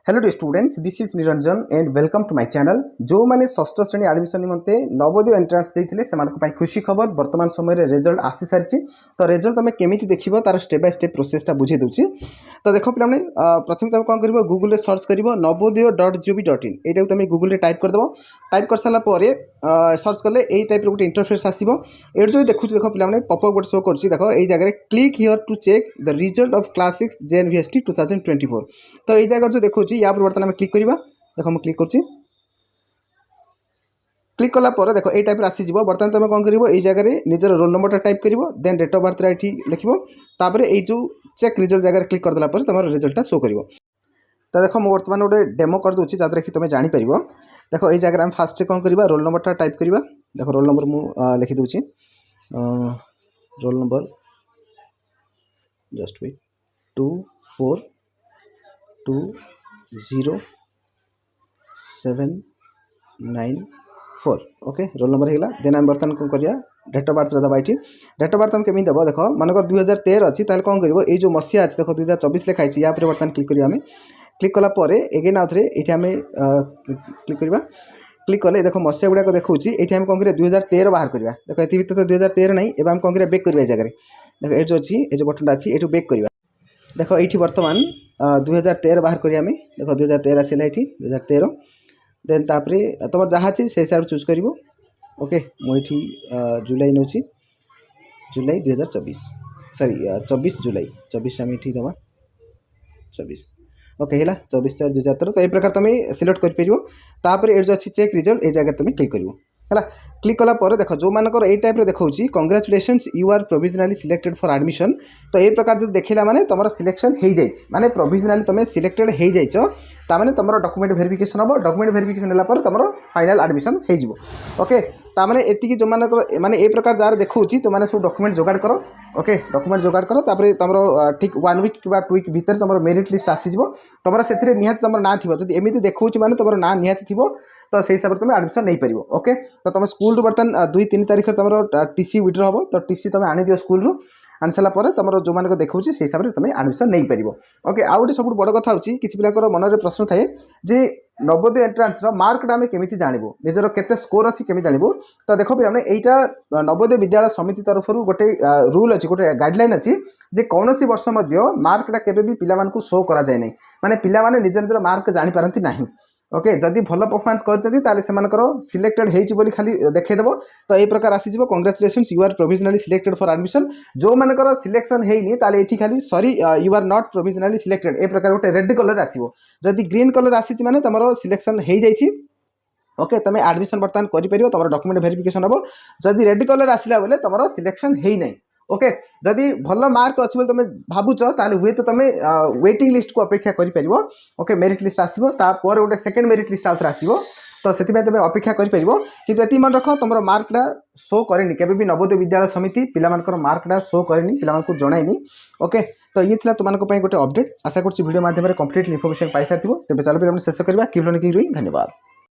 Hello to students, this is Niranjan and welcome to my channel. जो मैंने षष्ठ श्रेणी एडमिशन निमंते नवोदय एंट्रांस देते से खुशी खबर वर्तमान समय रिजल्ट आसी सारी। तो रिजल्ट तुम केमी देख तार स्टेप बाय स्टेप प्रोसेसटा बुझे दूसरी। तो देख पे प्रथम तुम कौन कर गूगल सर्च कर नवोदय.gov.in यहाँ तुम गूगल टाइप करदेव। टाइप कर सारापर सर्च कले यही टाइप गोटे इंटरफेस आसो। ये जो देखो देख पे पपअप गोटे शो कर देख यही जगह click here to check the result of class 6 JNVST 2024। तो ये जगह जो देखो या बर्तमान आम क्लिक करवा। देख मुझे क्लिक कर क्लिक कलापर देख ये टाइप आसीज। बर्तमान तुम कौन कर जगह निजर रोल नंबर टाइप कर देन डेट ऑफ बर्थ ये लिख। ये जो चेक रिजल्ट जगह क्लिक करदेला तुम रिजल्टा शो कर। तो देख मुझे बर्तमान गोटे डेमो कर दूसरी जहाँ कि तुम जापर। देख ये जगह फास्ट कौन करवा रोल नंबर टाइप करवा। देख रोल नंबर मुझे लिखिदे roll number just wait 2420794। Okay roll number है। देन आम बर्तमान कौन करिया डेट ऑफ बर्थ दबा। ये डेट ऑफ बर्थ हम केमी देव। देख मानकर 2013 अच्छी ताल कौन कर ये जो मसीहा अच्छी देख 2024 लिखाई या बर्तमान क्लिक करिया। क्लिक कलापर एगेन आउ थे ये आम क्लिक करवा। क्लिक कले देख मसीहा गुड़ाक देखा ये आम कौन कर 2013 बाहर करवा। देख ये भितर तो 2013 नहीं एवं कौन कर बेक करवा जगह। देख ये जो अच्छी ये जो बटनटा अच्छी ये बेक करवा। देख ये बर्तमान 2013 बाहर करिया। देख 2013 आसला ये 2013। देन तापर तुम जहाँ अच्छी से हिसाब चूज कर। ओके मुझे जुलाई नौ जुलाई 2024 सॉरी 24 जुलाई 24 आम ये दबा 24। ओके है 24/4/2013। तो ये प्रकार तुम सिलेक्ट कर ये जो अच्छी चेक रिजल्ट ये जगह तुम क्लिक कर। क्लिक कलापर देख जो मानकर ये टाइप देखा congratulations you are provisionally selected for admission. तो ये प्रकार जो देखला माने तुम सिलेक्शन हो जाए माने प्रोविजनाली तुम सिलेक्टेड हो जाइए ताने तुम डॉक्यूमेंट वेरिफिकेशन हम। डॉक्यूमेंट वेरिफिकेशन है तुम फाइनल एडमिशन हो। ओके ताने एति जो माने ये प्रकार जार देखा तुमने सब डॉक्यूमेंट जोगाड़ कर। ओके डॉक्यूमेंट जोगाड़ कर तुम ठीक 1 वीक कि 2 वीक भीतर तुम मेरिट लिस्ट आसीज। तुम से निहाती तुम ना थी जब एमती देखा माने तुम ना निहाती थी तो से हिसाब से तुम एडमिशन नहीं पार। ओके तो तुम स्कूल बर्तमान 2-3 तारीख तुम टीसी विड्र हम। तो टीसी तुम आनी दियो स्कूल आनी सारापर तुम जो मैंने देखा से हिसाब से तुम एडमिशन नहीं पार। ओके आउ गोटे सब बड़ कथा होची किसी पिलाकर मन में प्रश्न थाए जे नवोदय एंट्रांस मार्कटा आम केमी जानबू निजर केते स्कोर अच्छी केमी जानबू। तो देखो पे यहाँ नवोदय विद्यालय समिति तरफ गोटे रूल अच्छी गोटे गाइडलाइन अच्छी जे कौन वर्ष मार्कटा केबे भी पिला मानकु शो करा जाए नहीं माने पिला माने निज निजर मार्क जानी पारंती नहीं। ओके जदि भल परफॉर्मेंस कर सिलेक्टेड होती खाली देखदेव। तो ये प्रकार आसीज congratulations you are provisionally selected for admission. जो मानकर सिलेक्शन होनी ये खाली sorry you are not provisionally selected ए प्रकार गोटे रेड कलर आसो। जदि ग्रीन कलर आसी माने तुम सिलेक्शन हो जाइए। ओके तुम एडमिशन बर्तमान कर तुम डॉक्यूमेंट वेरिफिकेशन हम। जदि रेड कलर आसला बेले तुम सिलेक्शन हो नहीं। ओके जदि भल मार्क अच्छे तुम भावुच हुए तो तुम वेटिंग लिस्ट को अपेक्षा कर। ओके मेरिट लिस्ट आसो तापर गोटे सेकेंड मेरिट लिस्ट आउे आसो। तो से तुम अपेक्षा कर कि मन रख तुम मार्कटा शो करे केबे भी नवोदय विद्यालय समिति पिला मार्कटा शो करे पिला जनाइनी। ओके तो ये तुम गोटे अपडेट आशा कर वीडियो माध्यम कंप्लीट इनफॉरमेशन पाई सारी। तेज चलो पे शेष करवा। धन्यवाद।